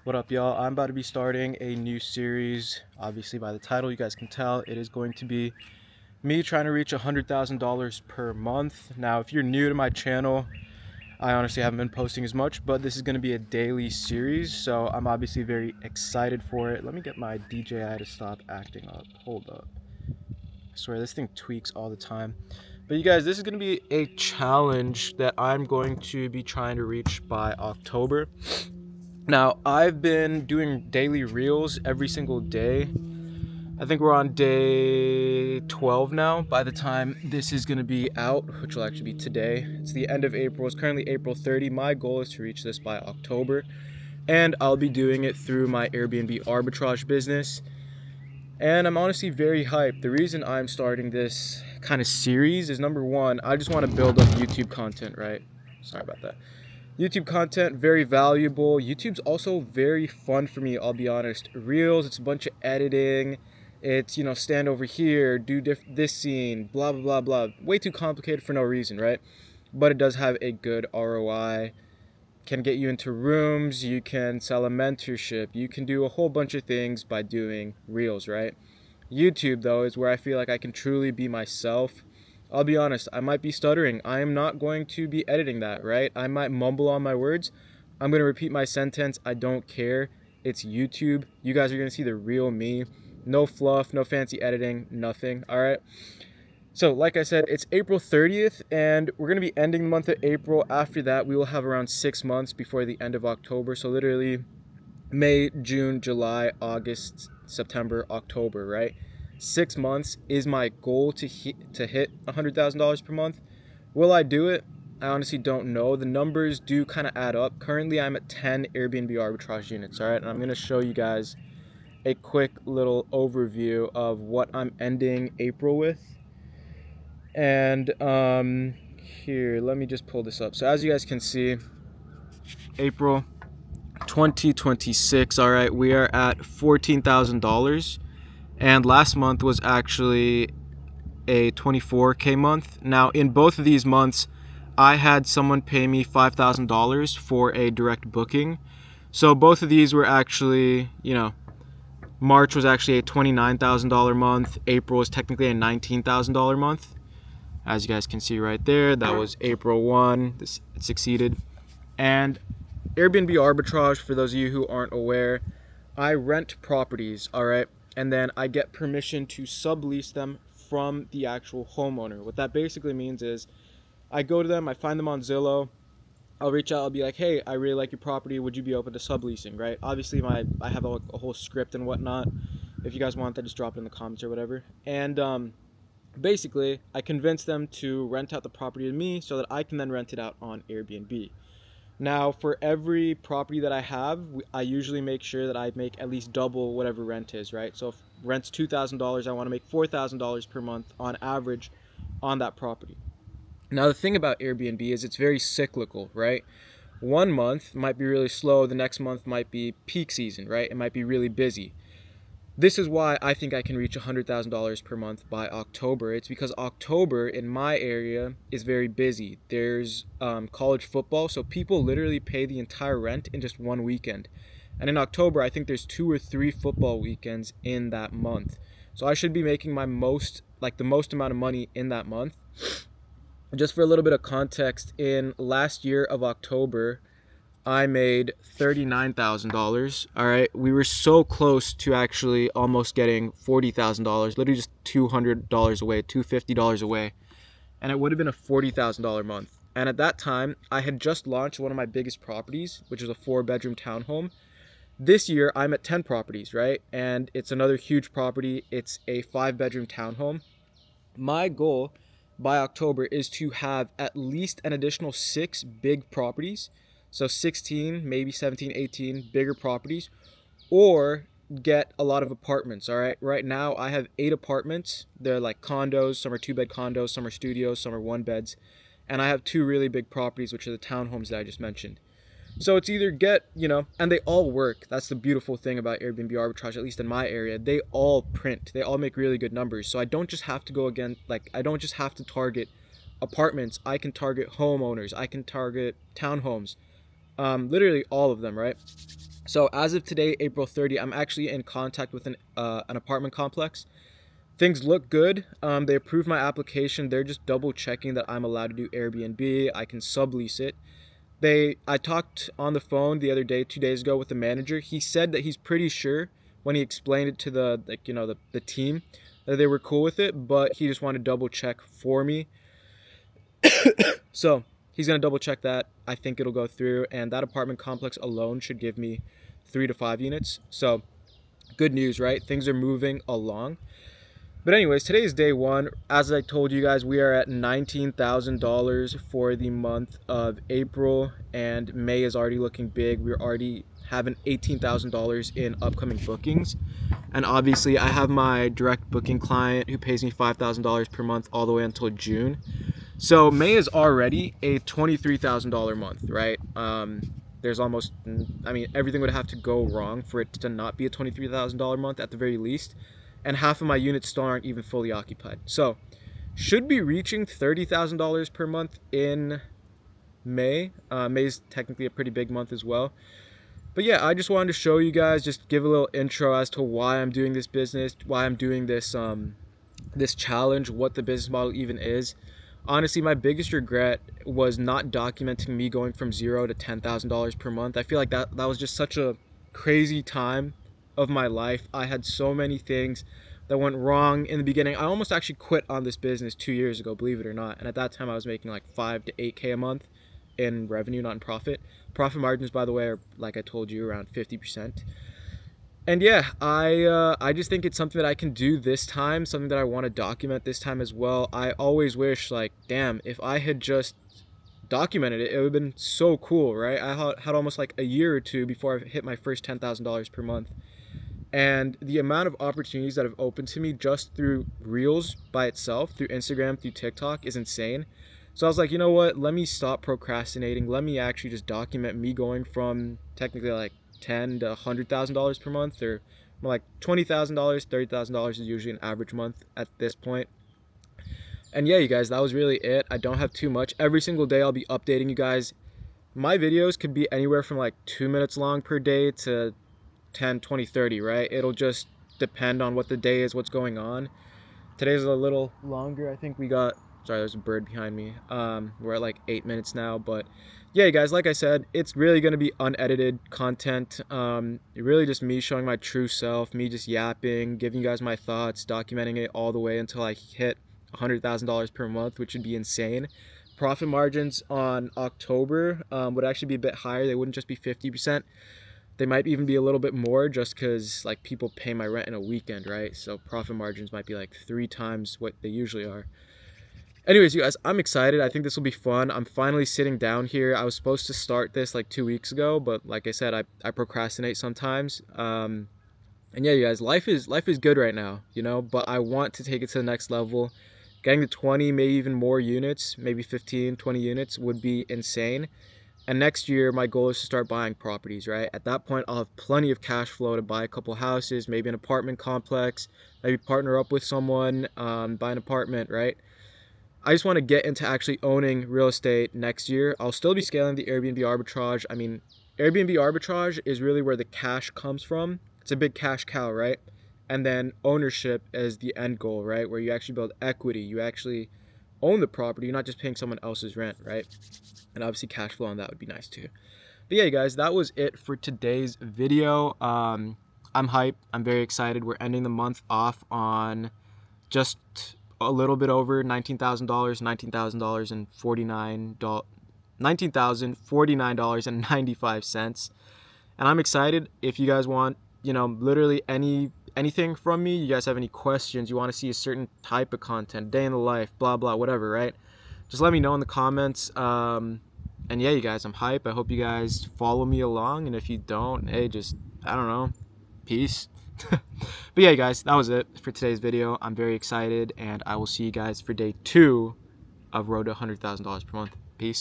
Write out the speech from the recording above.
What up, y'all? I'm about to be starting a new series. Obviously, by the title, you guys can tell it is going to be me trying to reach $100,000 per month. Now, if you're new to my channel, I honestly haven't been posting as much, but this is going to be a daily series, so I'm obviously very excited for it. Let me get my DJI to stop acting up. Hold up. I swear, this thing tweaks all the time. But you guys, this is going to be a challenge that I'm going to be trying to reach by October. Now, I've been doing daily reels every single day. I think we're on day 12 now by the time this is going to be out, which will actually be today. It's the end of April. It's currently April 30. My goal is to reach this by October, and I'll be doing it through my Airbnb arbitrage business. And I'm honestly very hyped. The reason I'm starting this kind of series is, number one, I just want to build up YouTube content, right? Sorry about that. YouTube content, very valuable. YouTube's also very fun for me, I'll be honest. Reels, it's a bunch of editing. It's, stand over here, do this scene, blah, blah, blah, blah. Way too complicated for no reason, right? But it does have a good ROI. Can get you into rooms, you can sell a mentorship, you can do a whole bunch of things by doing Reels, right? YouTube, though, is where I feel like I can truly be myself. I'll be honest, I might be stuttering. I am not going to be editing that, right? I might mumble on my words. I'm going to repeat my sentence. I don't care. It's YouTube. You guys are going to see the real me. No fluff, no fancy editing, nothing, all right? So, like I said, it's April 30th, and we're going to be ending the month of April. After that, we will have around 6 months before the end of October. So, literally, May, June, July, August, September, October, right? 6 months is my goal to hit $100,000 per month. Will I do it? I honestly don't know. The numbers do kind of add up. Currently, I'm at 10 Airbnb arbitrage units, all right? And I'm going to show you guys a quick little overview of what I'm ending April with. And here, let me just pull this up. So as you guys can see, April 2026, all right, we are at $14,000. And last month was actually a 24K month. Now, in both of these months, I had someone pay me $5,000 for a direct booking. So both of these were actually, March was actually a $29,000 month. April was technically a $19,000 month. As you guys can see right there, that was April 1. It succeeded. And Airbnb arbitrage, for those of you who aren't aware, I rent properties, all right? And then I get permission to sublease them from the actual homeowner. What that basically means is I go to them, I find them on Zillow, I'll reach out, I'll be like, hey, I really like your property, would you be open to subleasing, right? Obviously, I have a whole script and whatnot. If you guys want that, just drop it in the comments or whatever. And basically, I convince them to rent out the property to me so that I can then rent it out on Airbnb. Now, for every property that I have, I usually make sure that I make at least double whatever rent is, right? So if rent's $2,000, I want to make $4,000 per month on average on that property. Now, the thing about Airbnb is it's very cyclical, right? One month might be really slow. The next month might be peak season, right? It might be really busy. This is why I think I can reach $100,000 per month by October. It's because October in my area is very busy. There's college football, so people literally pay the entire rent in just one weekend. And in October, I think there's 2 or 3 football weekends in that month. So I should be making the most amount of money in that month. Just for a little bit of context, in last year of October, I made $39,000. All right, we were so close to actually almost getting $40,000. Literally just $200 away, $250 away, and it would have been a $40,000 month. And at that time, I had just launched one of my biggest properties, which is a 4-bedroom townhome. This year, I'm at 10 properties, right? And it's another huge property. It's a 5-bedroom townhome. My goal by October is to have at least an additional 6 big properties. So 16, maybe 17, 18 bigger properties, or get a lot of apartments, all right? Right now, I have 8 apartments. They're like condos. Some are 2-bed condos, some are studios, some are 1-beds. And I have 2 really big properties, which are the townhomes that I just mentioned. So it's either and they all work. That's the beautiful thing about Airbnb arbitrage, at least in my area. They all print. They all make really good numbers. So I don't just have to I don't just have to target apartments. I can target homeowners. I can target townhomes. Literally all of them, right? So as of today, April 30, I'm actually in contact with an apartment complex. Things look good. They approved my application. They're just double checking that I'm allowed to do Airbnb. I can sublease it. I talked on the phone the other day, 2 days ago, with the manager. He said that he's pretty sure when he explained it to the team that they were cool with it, but he just wanted to double check for me. So he's gonna double check that. I think it'll go through, and that apartment complex alone should give me 3 to 5 units. So good news, right? Things are moving along. But anyways, today is day one. As I told you guys, we are at $19,000 for the month of April, and May is already looking big. We're already having $18,000 in upcoming bookings. And obviously I have my direct booking client who pays me $5,000 per month all the way until June. So May is already a $23,000 month, right? There's almost, I mean, everything would have to go wrong for it to not be a $23,000 month at the very least. And half of my units still aren't even fully occupied. So should be reaching $30,000 per month in May. May is technically a pretty big month as well. But yeah, I just wanted to show you guys, just give a little intro as to why I'm doing this business, why I'm doing this this challenge, what the business model even is. Honestly, my biggest regret was not documenting me going from $0 to $10,000 per month. I feel like that was just such a crazy time of my life. I had so many things that went wrong in the beginning. I almost actually quit on this business 2 years ago, believe it or not. And at that time I was making like 5 to 8K a month in revenue, not in profit. Profit margins, by the way, are, like I told you, around 50%. And yeah, I just think it's something that I can do this time, something that I want to document this time as well. I always wish, like, damn, if I had just documented it, it would have been so cool, right? I had almost like a year or two before I hit my first $10,000 per month. And the amount of opportunities that have opened to me just through Reels by itself, through Instagram, through TikTok, is insane. So I was like, you know what? Let me stop procrastinating. Let me actually just document me going from technically like $10,000 to $100,000 per month, or more like $20,000, $30,000 is usually an average month at this point. And yeah, you guys, that was really it. I don't have too much. Every single day I'll be updating you guys. My videos could be anywhere from like 2 minutes long per day to 10, 20, 30, right? It'll just depend on what the day is, what's going on. Today's a little longer. I think we got, sorry, there's a bird behind me. We're at like 8 minutes now, but yeah, you guys, like I said, it's really going to be unedited content. Really just me showing my true self, me just yapping, giving you guys my thoughts, documenting it all the way until I hit $100,000 per month, which would be insane. Profit margins on October would actually be a bit higher. They wouldn't just be 50%. They might even be a little bit more, just because like people pay my rent in a weekend, right? So profit margins might be like 3 times what they usually are. Anyways, you guys, I'm excited. I think this will be fun. I'm finally sitting down here. I was supposed to start this like 2 weeks ago, but like I said, I procrastinate sometimes. And yeah, you guys, life is good right now, you know, but I want to take it to the next level. Getting to 20, maybe even more units, maybe 15, 20 units would be insane. And next year, my goal is to start buying properties, right? At that point, I'll have plenty of cash flow to buy a couple houses, maybe an apartment complex, maybe partner up with someone, buy an apartment, right? I just want to get into actually owning real estate next year. I'll still be scaling the Airbnb arbitrage. I mean, Airbnb arbitrage is really where the cash comes from. It's a big cash cow, right? And then ownership is the end goal, right? Where you actually build equity. You actually own the property. You're not just paying someone else's rent, right? And obviously cash flow on that would be nice too. But yeah, guys, that was it for today's video. I'm hyped. I'm very excited. We're ending the month off on just a little bit over $19,000, $19,049.95. And I'm excited. If you guys want, you know, literally anything from me, you guys have any questions, you want to see a certain type of content, day in the life, blah blah, whatever, right? Just let me know in the comments. And yeah, you guys, I'm hype. I hope you guys follow me along, and if you don't, hey, just, I don't know, peace. But yeah, guys, that was it for today's video. I'm very excited, and I will see you guys for day 2 of Road to $100,000 per month. Peace.